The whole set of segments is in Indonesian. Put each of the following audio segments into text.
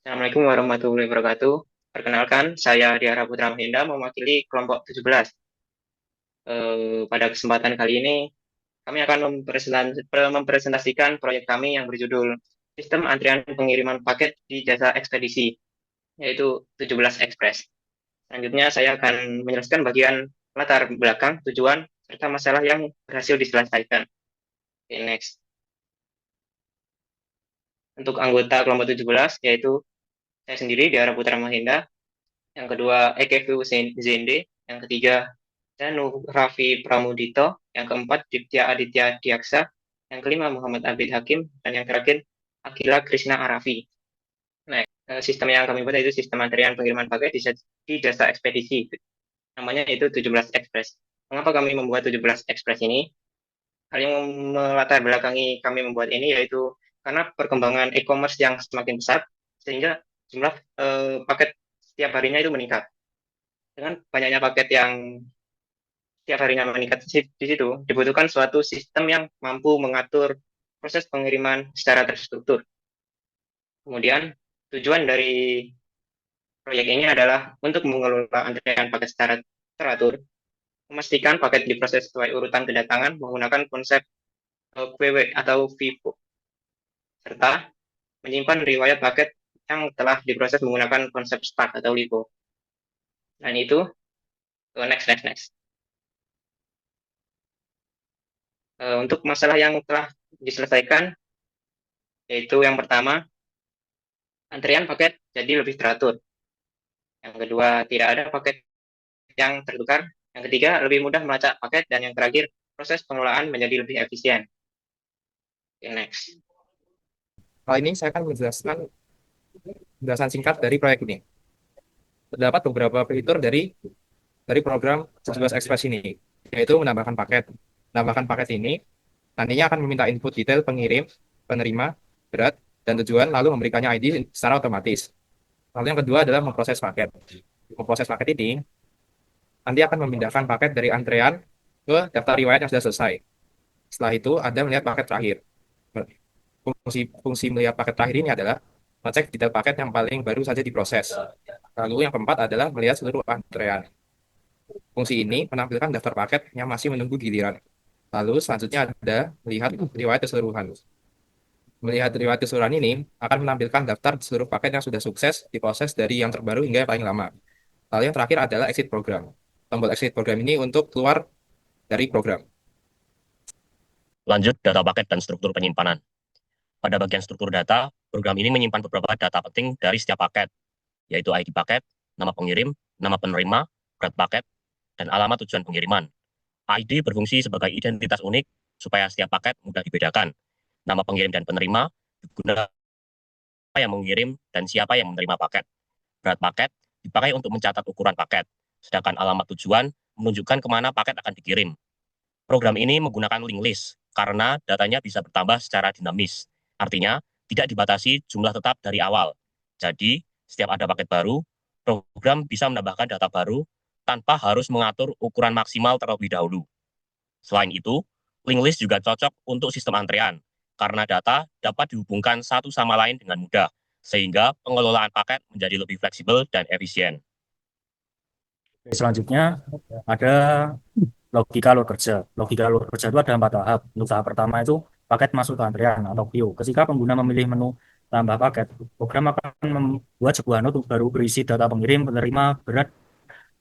Assalamualaikum warahmatullahi wabarakatuh. Perkenalkan, saya Diara Putra Mahinda mewakili kelompok 17. Pada kesempatan kali ini, kami akan mempresentasikan proyek kami yang berjudul Sistem Antrian Pengiriman Paket di Jasa Ekspedisi, yaitu 17 Express. Selanjutnya, saya akan menjelaskan bagian latar belakang, tujuan, serta masalah yang berhasil diselesaikan. Oke, next. Untuk anggota kelompok 17, yaitu saya sendiri, Diara Putra Mahinda, yang kedua EKVU Zende, yang ketiga Danu Raffi Pramudito, yang keempat Ditya Aditya Diaksa, yang kelima Muhammad Abid Hakim, dan yang terakhir Akila Krishna Arafi. Nah, sistem yang kami buat itu sistem antrian pengiriman paket di jasa ekspedisi. Namanya itu 17 Express. Mengapa kami membuat 17 Express ini? Hal yang melatar belakangi kami membuat ini yaitu karena perkembangan e-commerce yang semakin pesat, sehingga jumlah paket setiap harinya itu meningkat. Dengan banyaknya paket yang setiap harinya meningkat di situ, dibutuhkan suatu sistem yang mampu mengatur proses pengiriman secara terstruktur. Kemudian, tujuan dari proyek ini adalah untuk mengelola antrian paket secara teratur, memastikan paket diproses sesuai urutan kedatangan menggunakan konsep QW atau FIFO, serta menyimpan riwayat paket yang telah diproses menggunakan konsep START atau LIFO. Dan itu, next. Untuk masalah yang telah diselesaikan, yaitu yang pertama, antrian paket jadi lebih teratur. Yang kedua, tidak ada paket yang tertukar. Yang ketiga, lebih mudah melacak paket. Dan yang terakhir, proses pengelolaan menjadi lebih efisien. Okay, next. Kali ini saya akan menjelaskan penjelasan singkat dari proyek ini. Terdapat beberapa fitur dari program 17 Express ini, yaitu menambahkan paket. Menambahkan paket ini nantinya akan meminta input detail pengirim, penerima, berat, dan tujuan, lalu memberikannya ID secara otomatis. Lalu yang kedua adalah memproses paket. Memproses paket ini nanti akan memindahkan paket dari antrean ke daftar riwayat yang sudah selesai. Setelah itu, Anda melihat paket terakhir. Fungsi melihat paket terakhir ini adalah mengecek detail paket yang paling baru saja diproses. Lalu yang keempat adalah melihat seluruh antrean. Fungsi ini menampilkan daftar paket yang masih menunggu giliran. Lalu selanjutnya ada melihat riwayat keseluruhan. Melihat riwayat keseluruhan ini akan menampilkan daftar seluruh paket yang sudah sukses diproses dari yang terbaru hingga yang paling lama. Lalu yang terakhir adalah exit program. Tombol exit program ini untuk keluar dari program. Lanjut, data paket dan struktur penyimpanan. Pada bagian struktur data, program ini menyimpan beberapa data penting dari setiap paket, yaitu ID paket, nama pengirim, nama penerima, berat paket, dan alamat tujuan pengiriman. ID berfungsi sebagai identitas unik supaya setiap paket mudah dibedakan. Nama pengirim dan penerima digunakan yang mengirim dan siapa yang menerima paket. Berat paket dipakai untuk mencatat ukuran paket, sedangkan alamat tujuan menunjukkan kemana paket akan dikirim. Program ini menggunakan link list karena datanya bisa bertambah secara dinamis. Artinya, tidak dibatasi jumlah tetap dari awal. Jadi, setiap ada paket baru, program bisa menambahkan data baru tanpa harus mengatur ukuran maksimal terlebih dahulu. Selain itu, link list juga cocok untuk sistem antrean, karena data dapat dihubungkan satu sama lain dengan mudah, sehingga pengelolaan paket menjadi lebih fleksibel dan efisien. Selanjutnya ada logika luar kerja. Logika luar kerja itu ada 4 tahap. Untuk tahap pertama itu paket masuk ke antrean atau queue. Ketika pengguna memilih menu tambah paket, program akan membuat sebuah node baru berisi data pengirim, penerima, berat,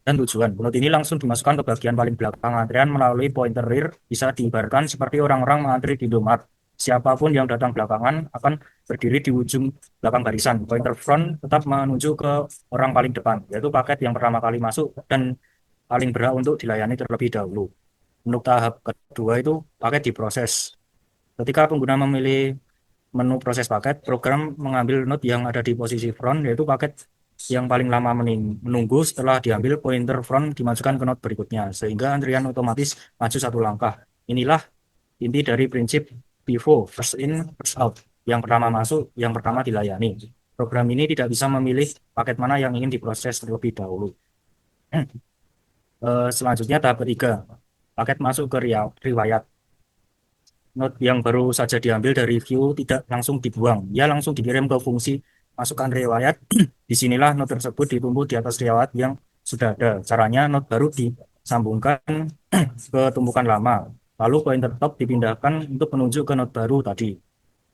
dan tujuan. Node ini langsung dimasukkan ke bagian paling belakang antrean melalui pointer rear. Bisa diibaratkan seperti orang-orang mengantri di Indomaret. Siapapun yang datang belakangan akan berdiri di ujung belakang barisan. Pointer front tetap menuju ke orang paling depan, yaitu paket yang pertama kali masuk dan paling berhak untuk dilayani terlebih dahulu. Untuk tahap kedua itu paket diproses. Ketika pengguna memilih menu proses paket, program mengambil node yang ada di posisi front, yaitu paket yang paling lama menunggu. Setelah diambil, pointer front dimasukkan ke node berikutnya, sehingga antrian otomatis maju satu langkah. Inilah inti dari prinsip FIFO, first in, first out. Yang pertama masuk, yang pertama dilayani. Program ini tidak bisa memilih paket mana yang ingin diproses terlebih dahulu. Selanjutnya tahap ketiga, paket masuk ke riwayat. Node yang baru saja diambil dari view tidak langsung dibuang, ia langsung dikirim ke fungsi masukkan riwayat, disinilah node tersebut ditumpuk di atas riwayat yang sudah ada. Caranya node baru disambungkan ke tumpukan lama. Lalu pointer top dipindahkan untuk menunjuk ke node baru tadi.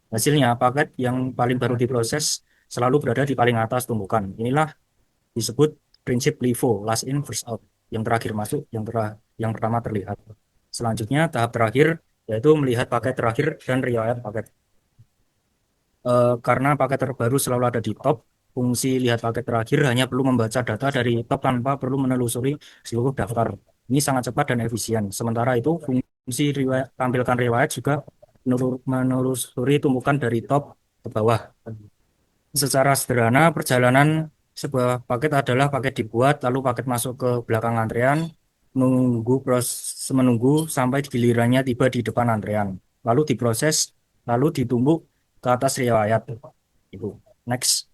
Hasilnya, paket yang paling baru diproses selalu berada di paling atas tumpukan. Inilah disebut prinsip LIFO, last in, first out. Yang terakhir masuk, yang pertama terlihat. Selanjutnya, tahap terakhir, yaitu melihat paket terakhir dan riwayat paket. Karena paket terbaru selalu ada di top, fungsi lihat paket terakhir hanya perlu membaca data dari top tanpa perlu menelusuri seluruh daftar. Ini sangat cepat dan efisien. Sementara itu, fungsi tampilkan riwayat juga menelusuri tumpukan dari top ke bawah. Secara sederhana, perjalanan sebuah paket adalah paket dibuat, lalu paket masuk ke belakang antrean, menunggu sampai gilirannya tiba di depan antrean, lalu diproses, lalu ditumbuk ke atas riwayat. Ibu, next.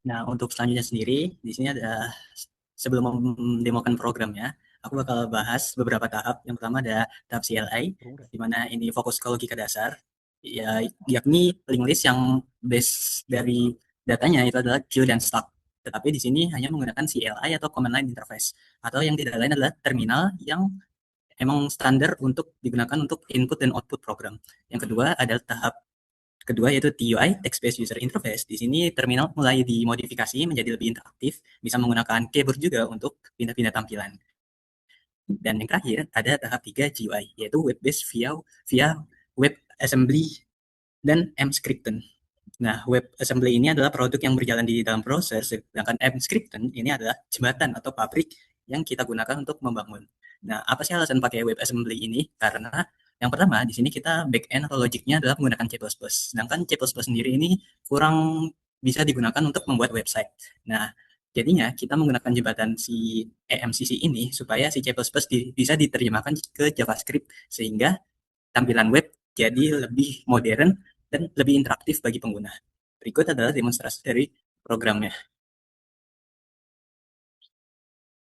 Nah, untuk selanjutnya sendiri, di sini ada sebelum mendemokan programnya, aku bakal bahas beberapa tahap. Yang pertama ada tahap CLI, di mana ini fokus ke logika dasar, ya, yakni link list yang base dari datanya itu adalah queue dan stack. Tetapi di sini hanya menggunakan CLI atau command line interface, atau yang tidak lain adalah terminal yang emang standar untuk digunakan untuk input dan output program. Yang kedua adalah tahap kedua yaitu TUI, Text-Based User Interface. Di sini terminal mulai dimodifikasi menjadi lebih interaktif, bisa menggunakan keyboard juga untuk pindah-pindah tampilan. Dan yang terakhir ada tahap 3 GUI, yaitu web-based via WebAssembly dan Mscripten. Nah, WebAssembly ini adalah produk yang berjalan di dalam browser, sedangkan Mscripten ini adalah jembatan atau pabrik yang kita gunakan untuk membangun. Nah, apa sih alasan pakai WebAssembly ini? Karena yang pertama, di sini kita back-end atau logiknya adalah menggunakan C++. Sedangkan C++ sendiri ini kurang bisa digunakan untuk membuat website. Nah, jadinya kita menggunakan jembatan si EMCC ini supaya si C++ bisa diterjemahkan ke JavaScript sehingga tampilan web jadi lebih modern dan lebih interaktif bagi pengguna. Berikut adalah demonstrasi dari programnya.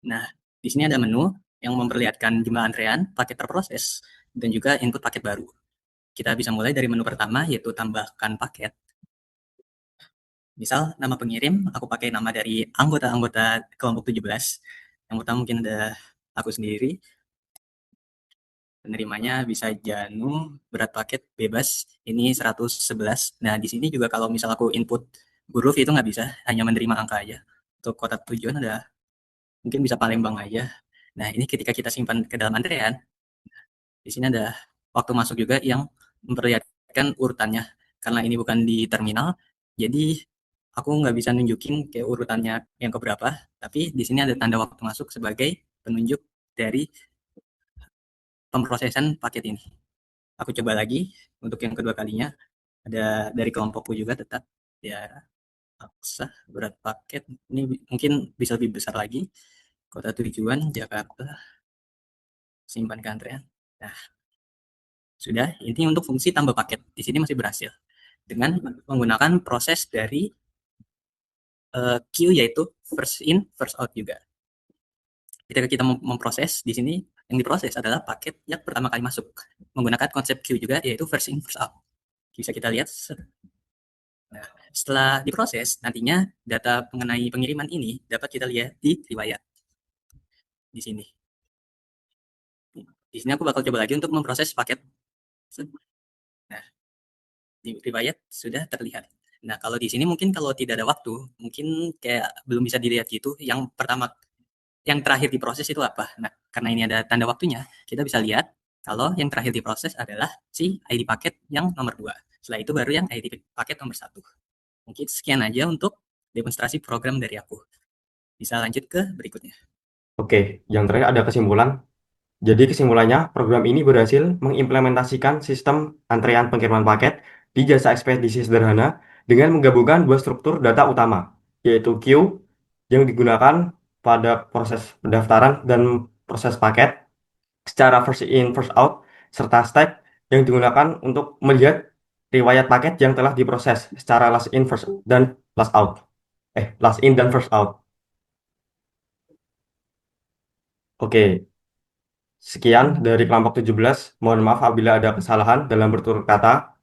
Nah, di sini ada menu yang memperlihatkan jumlah antrean, paket terproses, dan juga input paket baru. Kita bisa mulai dari menu pertama, yaitu tambahkan paket. Misal, nama pengirim, aku pakai nama dari anggota-anggota kelompok 17. Yang pertama mungkin ada aku sendiri. Penerimanya bisa Janu, berat paket bebas, ini 111. Nah, di sini juga kalau misal aku input huruf itu nggak bisa, hanya menerima angka aja. Untuk kota tujuan ada, mungkin bisa Palembang aja. Nah, ini ketika kita simpan ke dalam antrean, di sini ada waktu masuk juga yang memperlihatkan urutannya. Karena ini bukan di terminal, jadi aku nggak bisa nunjukin kayak urutannya yang keberapa, tapi di sini ada tanda waktu masuk sebagai penunjuk dari pemrosesan paket ini. Aku coba lagi untuk yang kedua kalinya, ada dari kelompokku juga tetap ya paksa berat paket ini mungkin bisa lebih besar lagi, kota tujuan Jakarta, simpan ke antrean. Nah, sudah. Ini untuk fungsi tambah paket di sini masih berhasil dengan menggunakan proses dari queue, yaitu first in first out juga. Ketika kita memproses di sini, yang diproses adalah paket yang pertama kali masuk menggunakan konsep queue juga, yaitu first in first out. Bisa kita lihat. Nah, setelah diproses, nantinya data mengenai pengiriman ini dapat kita lihat di riwayat. Di sini. Di sini aku bakal coba lagi untuk memproses paket. Nah, di riwayat sudah terlihat. Nah, kalau di sini mungkin kalau tidak ada waktu, mungkin kayak belum bisa dilihat gitu. Yang pertama, yang terakhir diproses itu apa? Nah, karena ini ada tanda waktunya, kita bisa lihat kalau yang terakhir diproses adalah si ID paket yang nomor 2. Setelah itu baru yang ID paket nomor 1. Mungkin sekian aja untuk demonstrasi program dari aku. Bisa lanjut ke berikutnya. Oke, yang terakhir ada kesimpulan. Jadi kesimpulannya, program ini berhasil mengimplementasikan sistem antrean pengiriman paket di jasa ekspedisi sederhana dengan menggabungkan dua struktur data utama, yaitu queue yang digunakan pada proses pendaftaran dan proses paket secara first in first out, serta stack yang digunakan untuk melihat riwayat paket yang telah diproses secara last in first dan last out. Last in dan first out. Oke, sekian dari kelompok 17. Mohon maaf apabila ada kesalahan dalam bertutur kata.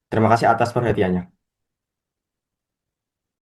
Terima kasih atas perhatiannya.